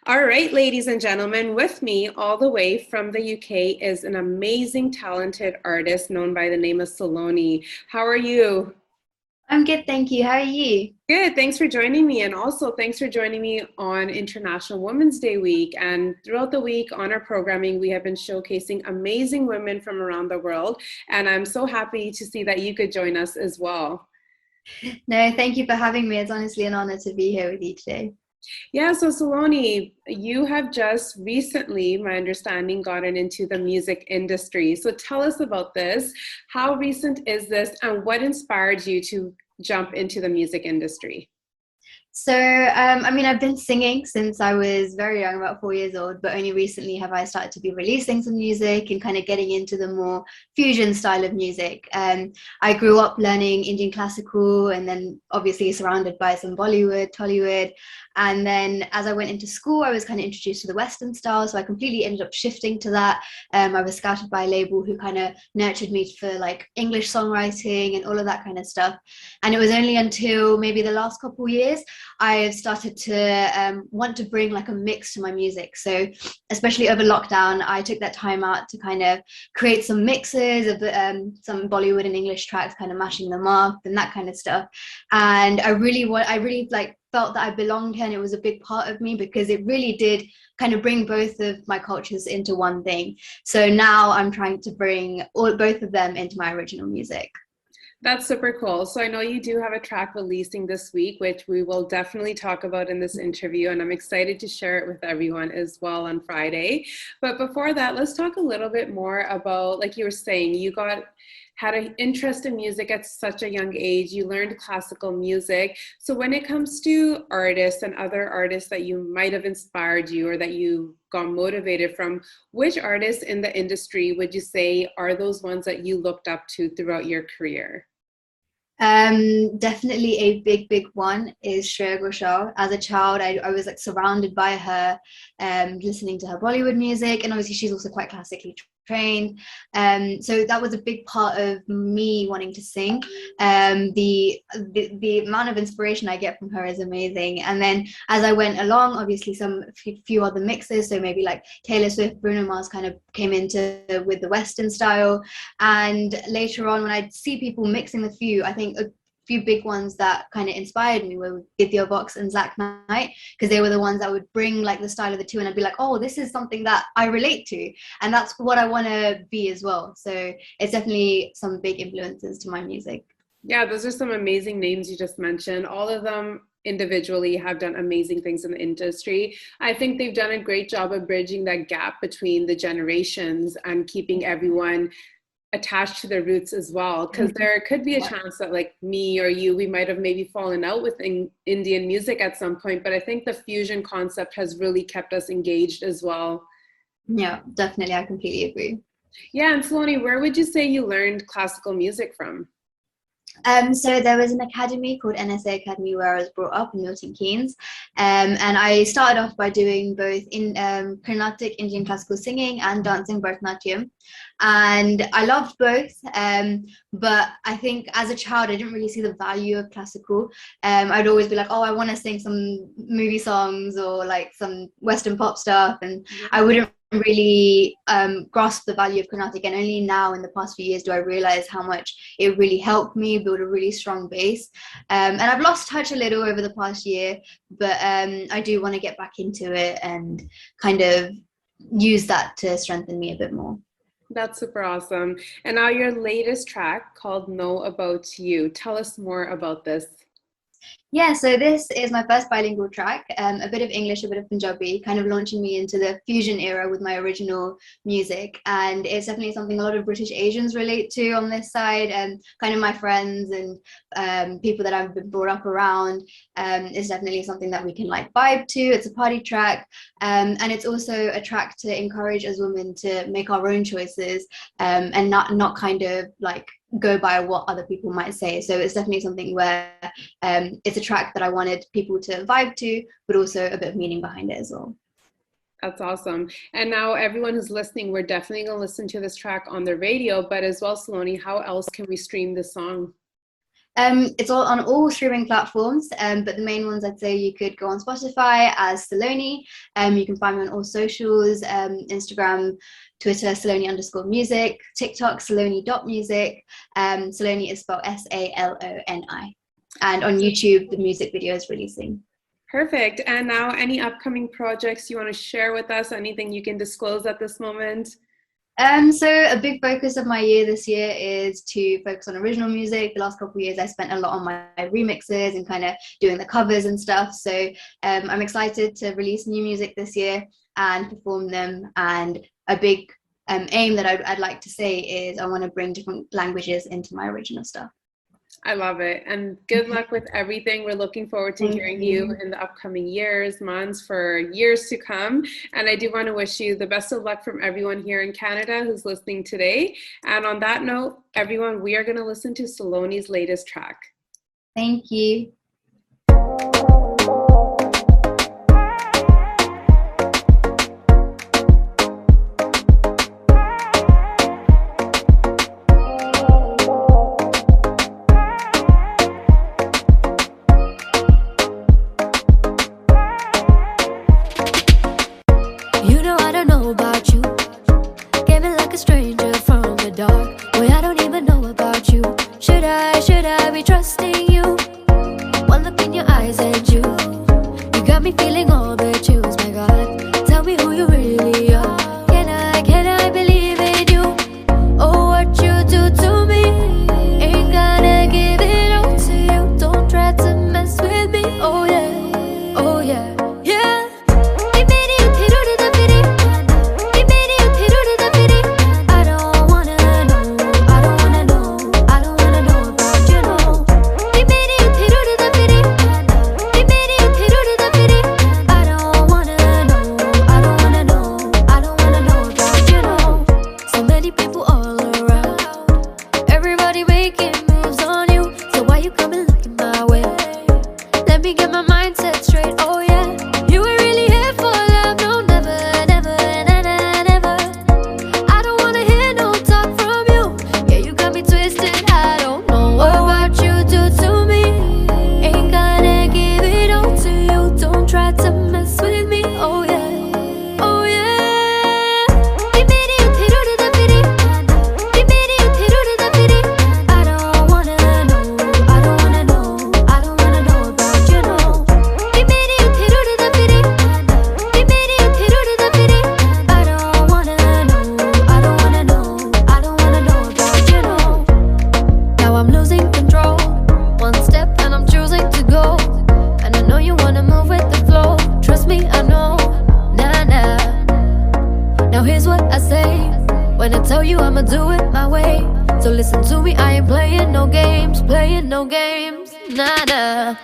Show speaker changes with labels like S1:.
S1: All right, ladies and gentlemen, with me all the way from the UK is an amazing, talented artist known by the name of Saloni. How are you?
S2: I'm good, thank you. How are you?
S1: Good. Thanks for joining me. And also, thanks for joining me on International Women's Day week. And throughout the week on our programming, we have been showcasing amazing women from around the world. And I'm so happy to see that you could join us as well.
S2: No, thank you for having me. It's honestly an honor to be here with you today.
S1: Yeah, so Saloni, you have just recently, my understanding, gotten into the music industry. So tell us about this. How recent is this, and what inspired you to jump into the music industry?
S2: I've been singing since I was very young, about 4 years old, but only recently have I started to be releasing some music and kind of getting into the more fusion style of music. I grew up learning Indian classical and then obviously surrounded by some Bollywood, Tollywood. And then as I went into school, I was kind of introduced to the Western style. So I completely ended up shifting to that. I was scouted by a label who kind of nurtured me for like English songwriting and all of that kind of stuff. And it was only until maybe the last couple of years I've started to want to bring like a mix to my music. So especially over lockdown, I took that time out to kind of create some mixes of some Bollywood and English tracks, kind of mashing them up and that kind of stuff. And I really like felt that I belonged here, and it was a big part of me because it really did kind of bring both of my cultures into one thing. So now I'm trying to bring both of them into my original music.
S1: That's super cool. So I know you do have a track releasing this week, which we will definitely talk about in this interview, and I'm excited to share it with everyone as well on Friday. But before that, let's talk a little bit more about, like you were saying, had an interest in music at such a young age. You learned classical music. So when it comes to artists and other artists that you might have inspired you or that you got motivated from, which artists in the industry would you say are those ones that you looked up to throughout your career?
S2: Definitely a big one is Shreya Ghoshal. As a child, I was like surrounded by her, listening to her Bollywood music, and obviously she's also quite classically trained. So that was a big part of me wanting to sing. The amount of inspiration I get from her is amazing. And then as I went along, obviously some few other mixes, so maybe like Taylor Swift, Bruno Mars kind of came into with the Western style. And later on, when I see people mixing the few, I think a few big ones that kind of inspired me were Vidya Vox and Zach Knight, because they were the ones that would bring like the style of the two, and I'd be like, oh, this is something that I relate to, and that's what I want to be as well. So it's definitely some big influences to my music.
S1: Yeah, those are some amazing names you just mentioned. All of them individually have done amazing things in the industry. I think they've done a great job of bridging that gap between the generations and keeping everyone attached to their roots as well, because there could be a
S2: Yeah.
S1: chance that like me or you, we might have maybe fallen out with Indian music at some point, but I think the fusion concept has really kept us engaged as well.
S2: Yeah, definitely, I completely agree.
S1: Yeah, and Saloni, where would you say you learned classical music from?
S2: So there was an academy called NSA Academy where I was brought up in Milton Keynes, and I started off by doing both in Carnatic Indian classical singing and dancing Bharatanatyam, and I loved both. But I think as a child I didn't really see the value of classical. I'd always be like, oh, I want to sing some movie songs or like some Western pop stuff, and I wouldn't really grasp the value of Carnatic, and only now in the past few years do I realize how much it really helped me build a really strong base. And I've lost touch a little over the past year, but I do want to get back into it and kind of use that to strengthen me a bit more.
S1: That's super awesome. And now your latest track called Know About You. Tell us more about this.
S2: Yeah, so this is my first bilingual track, a bit of English, a bit of Punjabi, kind of launching me into the fusion era with my original music. And it's definitely something a lot of British Asians relate to on this side, and kind of my friends and people that I've been brought up around. It's definitely something that we can like vibe to. It's a party track, and it's also a track to encourage as women to make our own choices, and not kind of like go by what other people might say. So it's definitely something where it's a track that I wanted people to vibe to, but also a bit of meaning behind it as well.
S1: That's awesome. And now everyone who's listening, we're definitely going to listen to this track on the radio, but as well, Saloni, how else can we stream this song?
S2: It's all on all streaming platforms, but the main ones I'd say you could go on Spotify as Saloni. You can find me on all socials, Instagram, Twitter, Saloni_music, TikTok, Saloni.music. Saloni is spelled Saloni. And on YouTube, the music video is releasing.
S1: Perfect. And now any upcoming projects you want to share with us? Anything you can disclose at this moment?
S2: So a big focus of my year this year is to focus on original music. The last couple of years I spent a lot on my remixes and kind of doing the covers and stuff. So I'm excited to release new music this year and perform them. And a big aim that I'd like to say is I want to bring different languages into my original stuff.
S1: I love it. And good luck with everything. We're looking forward to hearing you in the upcoming years, months, for years to come. And I do want to wish you the best of luck from everyone here in Canada who's listening today. And on that note, everyone, we are going to listen to Saloni's latest track.
S2: Thank you.
S3: Should I be trusting you? One look in your eyes and you got me feeling all the chills. My God, tell me who you really are. Can I believe in you? Oh, what you do to me, ain't gonna give it all to you. Don't try to mess with me. Oh yeah, oh yeah, yeah. I don't wanna know, I don't wanna know, I don't wanna know about you, no. I don't wanna know, I don't wanna know, I don't wanna know about you, no. So many people all around, everybody making moves on you. So why you coming looking my way? Let me get my mindset straight, oh yeah. You ain't really here for love, no, never, never, never. I don't wanna hear no talk from you. Yeah, you got me twisted, I don't know what you do to me. Ain't gonna give it all to you. Don't try to mess with me, oh yeah, oh yeah. I don't wanna know, I don't wanna know, I don't wanna know about you, no. I don't wanna know, I don't wanna know, I don't wanna know about you, no. Now I'm losing control, one step and I'm choosing to go. And I know you wanna move with the flow. Trust me, I know, nah, nah. Now here's what I say, when I tell you I'ma do it my way. So listen to me, I ain't playing no games, nah, nah.